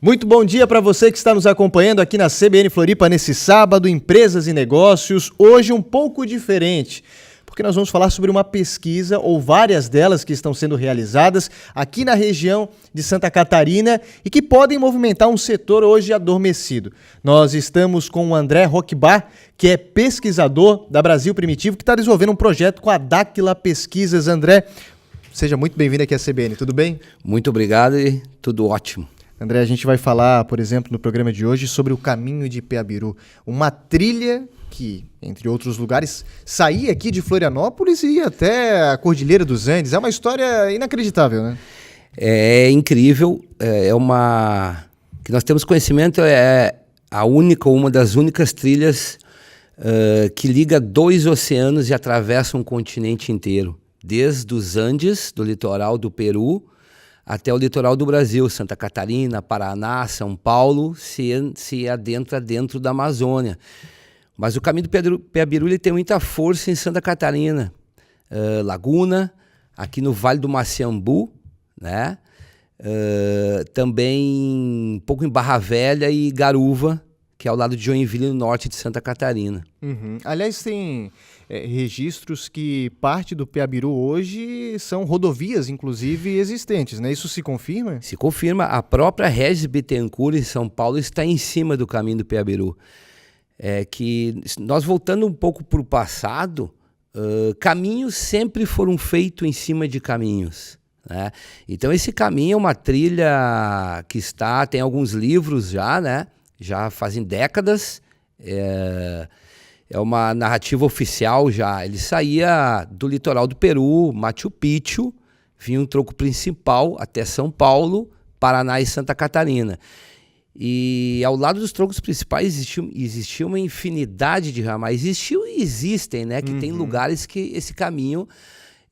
Muito bom dia para você que está nos acompanhando aqui na CBN Floripa nesse sábado, Empresas e Negócios. Hoje um pouco diferente, porque nós vamos falar sobre uma pesquisa, ou várias delas que estão sendo realizadas aqui na região de Santa Catarina e que podem movimentar um setor hoje adormecido. Nós estamos com o André Roquebar, que é pesquisador da Brasil Primitivo, que está desenvolvendo um projeto com a Dáquila Pesquisas. André, seja muito bem-vindo aqui à CBN, tudo bem? Muito obrigado e tudo ótimo. André, a gente vai falar, por exemplo, no programa de hoje sobre o Caminho de Peabiru, uma trilha que, entre outros lugares, saía aqui de Florianópolis e ia até a Cordilheira dos Andes. É uma história inacreditável, né? É incrível, que nós temos conhecimento, uma das únicas trilhas que liga dois oceanos e atravessa um continente inteiro, desde os Andes, do litoral do Peru, até o litoral do Brasil, Santa Catarina, Paraná, São Paulo, se adentra dentro da Amazônia. Mas o Caminho do Peabiru ele tem muita força em Santa Catarina, Laguna, aqui no Vale do Maciambu, né? Também um pouco em Barra Velha e Garuva, que é ao lado de Joinville, no norte de Santa Catarina. Uhum. Aliás, tem registros que parte do Peabiru hoje são rodovias, inclusive, existentes, né? Isso se confirma? Se confirma. A própria Regis Bittencourt, em São Paulo, está em cima do Caminho do Peabiru. Que nós, voltando um pouco para o passado, caminhos sempre foram feitos em cima de caminhos, né? Então, esse caminho é uma trilha que tem alguns livros já, né? Já fazem décadas, é uma narrativa oficial já. Ele saía do litoral do Peru, Machu Picchu, vinha um troco principal até São Paulo, Paraná e Santa Catarina. E ao lado dos trocos principais existia uma infinidade de ramais. Existiam e existem, né? Que tem lugares que esse caminho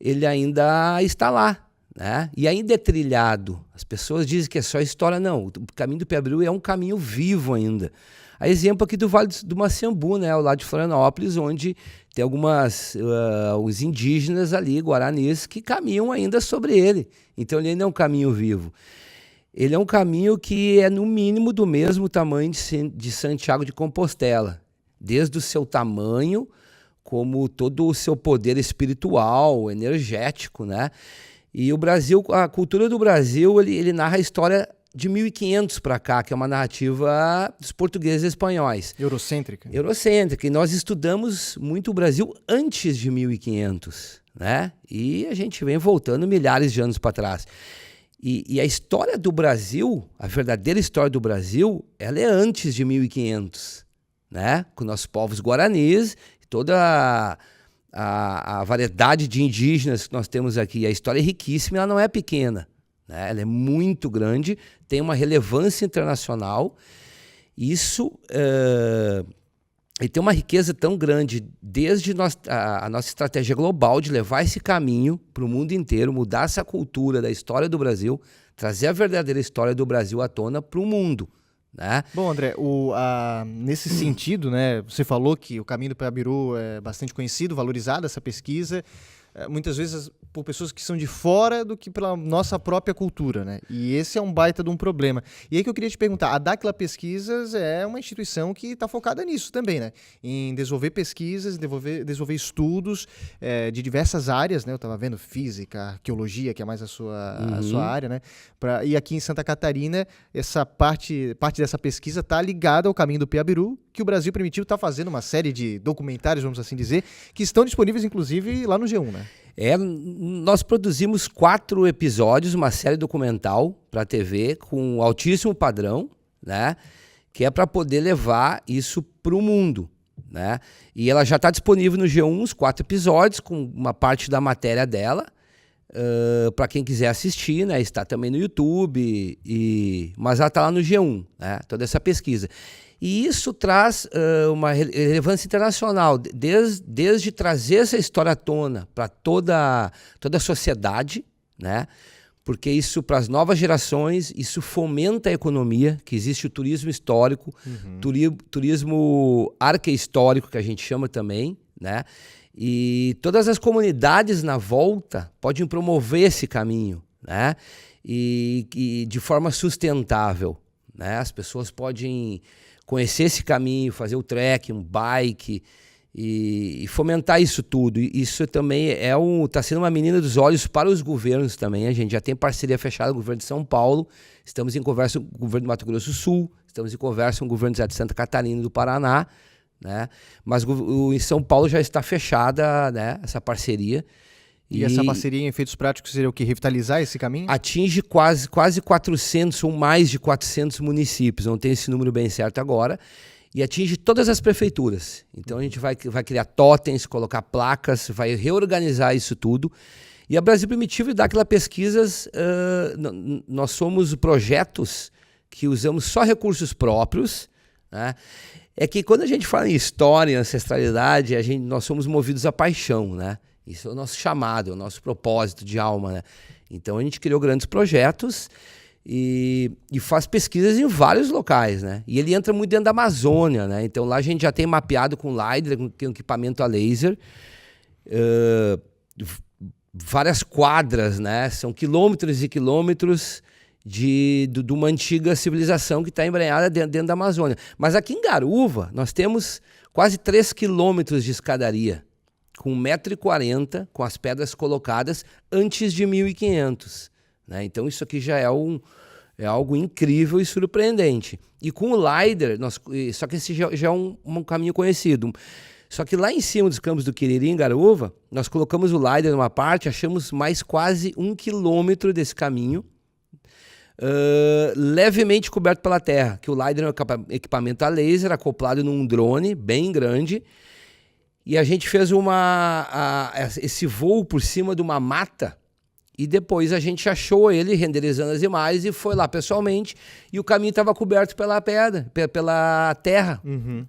ele ainda está lá, né? E ainda é trilhado. As pessoas dizem que é só história. Não, o Caminho do Peabiru é um caminho vivo ainda. A exemplo aqui do Vale do Maciambu, né, ao lado de Florianópolis, onde tem os indígenas ali, guaranis, que caminham ainda sobre ele. Então ele ainda é um caminho vivo. Ele é um caminho que é no mínimo do mesmo tamanho de Santiago de Compostela, desde o seu tamanho, como todo o seu poder espiritual, energético, né? E o Brasil, a cultura do Brasil, ele narra a história de 1500 para cá, que é uma narrativa dos portugueses e espanhóis. Eurocêntrica. Eurocêntrica. E nós estudamos muito o Brasil antes de 1500, né? E a gente vem voltando milhares de anos para trás. E a história do Brasil, a verdadeira história do Brasil, ela é antes de 1500, né? Com nossos povos guaranis, toda a variedade de indígenas que nós temos aqui. A história é riquíssima, ela não é pequena, né? Ela é muito grande, tem uma relevância internacional. Isso e tem uma riqueza tão grande, desde a nossa estratégia global de levar esse caminho para o mundo inteiro, mudar essa cultura da história do Brasil, trazer a verdadeira história do Brasil à tona para o mundo, né? Bom, André, nesse sentido, né, você falou que o Caminho do Peabiru é bastante conhecido, valorizado, essa pesquisa, muitas vezes por pessoas que são de fora do que pela nossa própria cultura, né? E esse é um baita de um problema. E aí que eu queria te perguntar, a Dáquila Pesquisas é uma instituição que está focada nisso também, né? Em desenvolver pesquisas, desenvolver estudos de diversas áreas, né? Eu estava vendo física, arqueologia, que é mais a sua área, né? E aqui em Santa Catarina, essa parte dessa pesquisa está ligada ao Caminho do Peabiru, que o Brasil Primitivo está fazendo uma série de documentários, vamos assim dizer, que estão disponíveis, inclusive, lá no G1, né? Nós produzimos 4 episódios, uma série documental para a TV com altíssimo padrão, né? Que é para poder levar isso para o mundo, né? E ela já está disponível no G1, os 4 episódios, com uma parte da matéria dela, para quem quiser assistir, né? Está também no YouTube, mas ela está lá no G1, né? Toda essa pesquisa. E isso traz uma relevância internacional, desde trazer essa história à tona para toda a sociedade, né? Porque isso, para as novas gerações, isso fomenta a economia, que existe o turismo histórico, turismo arquehistórico, que a gente chama também, né? E todas as comunidades na volta podem promover esse caminho, né? E de forma sustentável, né? As pessoas podem conhecer esse caminho, fazer o trekking, um bike e fomentar isso tudo. Isso também está sendo uma menina dos olhos para os governos também. A gente já tem parceria fechada com o governo de São Paulo, estamos em conversa com o governo do Mato Grosso do Sul, estamos em conversa com o governo de Santa Catarina e do Paraná, né? Mas em São Paulo já está fechada, né, essa parceria. E essa parceria em efeitos práticos seria o que? Revitalizar esse caminho? Atinge quase 400 ou mais de 400 municípios, não tenho esse número bem certo agora, e atinge todas as prefeituras. Então a gente vai criar totens, colocar placas, vai reorganizar isso tudo. E a Brasil Primitivo dá aquela pesquisas, nós somos projetos que usamos só recursos próprios, né? É que quando a gente fala em história, em ancestralidade, nós somos movidos à paixão, né? Isso é o nosso chamado, é o nosso propósito de alma, né? Então a gente criou grandes projetos e faz pesquisas em vários locais, né? E ele entra muito dentro da Amazônia, né? Então lá a gente já tem mapeado com LiDAR, com equipamento a laser, várias quadras, né? São quilômetros e quilômetros de uma antiga civilização que está embrenhada dentro da Amazônia. Mas aqui em Garuva nós temos quase 3 quilômetros de escadaria, com 1,40 m, com as pedras colocadas antes de 1500. Né? Então isso aqui já é algo incrível e surpreendente. E com o LiDAR, só que esse já é um caminho conhecido. Só que lá em cima dos Campos do Quiriri, em Garuva, nós colocamos o LiDAR numa parte, achamos mais quase 1 quilômetro desse caminho, levemente coberto pela terra, que o LiDAR é um equipamento a laser acoplado num drone bem grande. E a gente fez esse voo por cima de uma mata e depois a gente achou ele renderizando as imagens e foi lá pessoalmente e o caminho estava coberto pela pedra, pela terra. Uhum.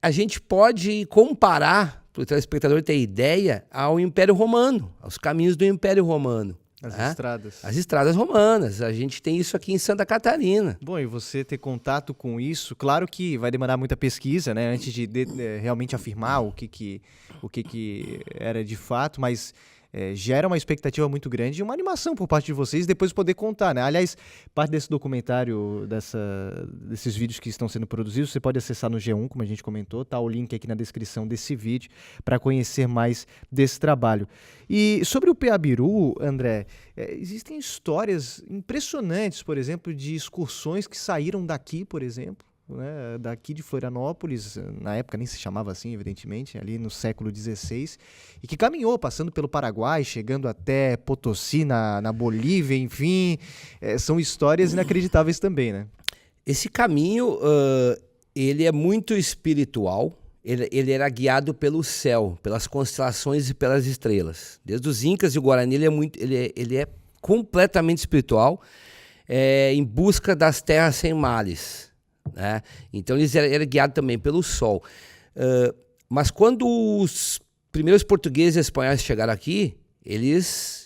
A gente pode comparar, para o telespectador ter ideia, ao Império Romano, aos caminhos do Império Romano. As estradas. As estradas romanas. A gente tem isso aqui em Santa Catarina. Bom, e você ter contato com isso, claro que vai demandar muita pesquisa, né? Antes de realmente afirmar o que era de fato, mas gera uma expectativa muito grande e uma animação por parte de vocês depois poder contar, né? Aliás, parte desse documentário, desses vídeos que estão sendo produzidos, você pode acessar no G1, como a gente comentou, tá o link aqui na descrição desse vídeo para conhecer mais desse trabalho. E sobre o Peabiru, André, existem histórias impressionantes, por exemplo, de excursões que saíram daqui, por exemplo, né, daqui de Florianópolis, na época nem se chamava assim, evidentemente, ali no século XVI, e que caminhou, passando pelo Paraguai, chegando até Potosí, na Bolívia, enfim, são histórias inacreditáveis também, né? Esse caminho, ele é muito espiritual, ele era guiado pelo céu, pelas constelações e pelas estrelas. Desde os Incas e o Guarani, ele é completamente espiritual, em busca das terras sem males. Né? Então eles eram guiados também pelo sol. Mas quando os primeiros portugueses e espanhóis chegaram aqui, eles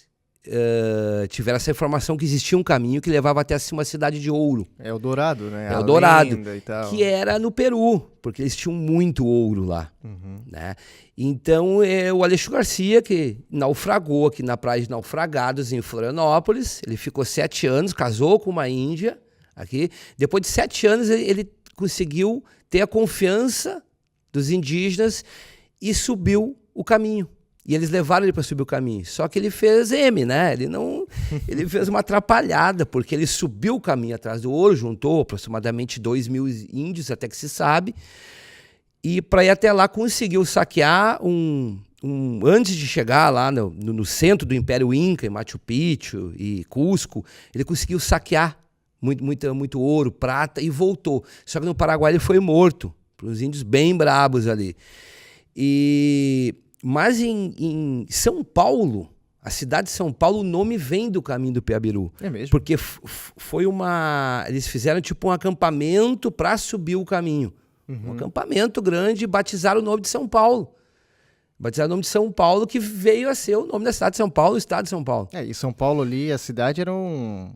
tiveram essa informação que existia um caminho que levava até uma cidade de ouro. Eldorado, né? Eldorado, que era no Peru, porque eles tinham muito ouro lá. Uhum. Né? Então o Aleixo Garcia, que naufragou aqui na Praia de Naufragados, em Florianópolis, ele ficou 7 anos, casou com uma índia. Aqui. Depois de 7 anos, ele conseguiu ter a confiança dos indígenas e subiu o caminho. E eles levaram ele para subir o caminho. Só que ele fez né? Ele fez uma atrapalhada, porque ele subiu o caminho atrás do ouro, juntou aproximadamente 2.000 índios, até que se sabe. E para ir até lá, conseguiu saquear antes de chegar lá no centro do Império Inca, em Machu Picchu e Cusco, ele conseguiu saquear muito ouro, prata, e voltou. Só que no Paraguai ele foi morto, por uns índios bem brabos ali. Mas em São Paulo, a cidade de São Paulo, o nome vem do caminho do Peabiru. É mesmo? Porque eles fizeram tipo um acampamento para subir o caminho. Uhum. Um acampamento grande e batizaram o nome de São Paulo. Batizado no nome de São Paulo, que veio a ser o nome da cidade de São Paulo, o estado de São Paulo. E São Paulo ali, a cidade era um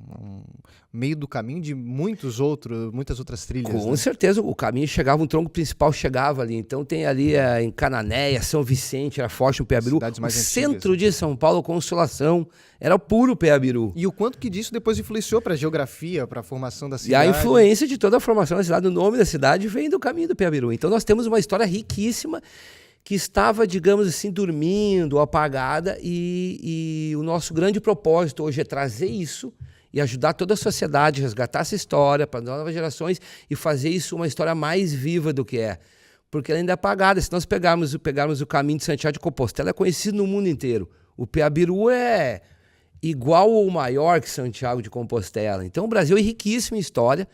meio do caminho de muitas outras trilhas. Com né? certeza, o caminho chegava, um tronco principal chegava ali. Então tem ali em Cananéia, São Vicente, era forte no Peabiru. Cidades mais o antigas. centro de São Paulo, Consolação, era puro Peabiru. E o quanto que disso depois influenciou para a geografia, para a formação da E cidade. a influência de toda a formação da cidade, o nome da cidade vem do caminho do Peabiru. Então nós temos uma história riquíssima que estava, digamos assim, dormindo, apagada, e o nosso grande propósito hoje é trazer isso e ajudar toda a sociedade a resgatar essa história para novas gerações e fazer isso uma história mais viva do que é. Porque ela ainda é apagada. Se nós pegarmos o caminho de Santiago de Compostela, é conhecido no mundo inteiro. O Peabiru é igual ou maior que Santiago de Compostela. Então o Brasil é riquíssimo em história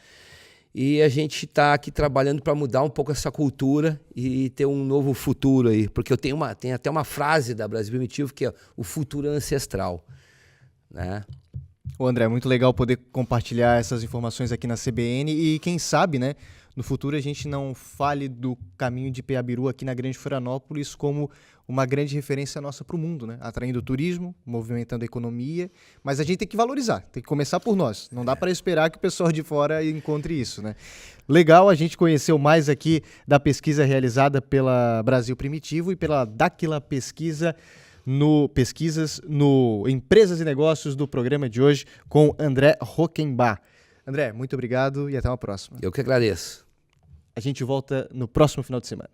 e a gente está aqui trabalhando para mudar um pouco essa cultura e ter um novo futuro aí. Porque tem até uma frase da Brasil Primitivo que é o futuro ancestral, né? Ô André, muito legal poder compartilhar essas informações aqui na CBN e quem sabe, né, no futuro a gente não fale do caminho de Peabiru aqui na Grande Florianópolis como uma grande referência nossa para o mundo, né, atraindo turismo, movimentando a economia, mas a gente tem que valorizar, tem que começar por nós, não dá para esperar que o pessoal de fora encontre isso, né. Legal, a gente conheceu mais aqui da pesquisa realizada pela Brasil Primitivo e pela Daquila Pesquisas no Empresas e Negócios do programa de hoje com André Rockenbach. André, muito obrigado e até uma próxima. Eu que agradeço. A gente volta no próximo final de semana.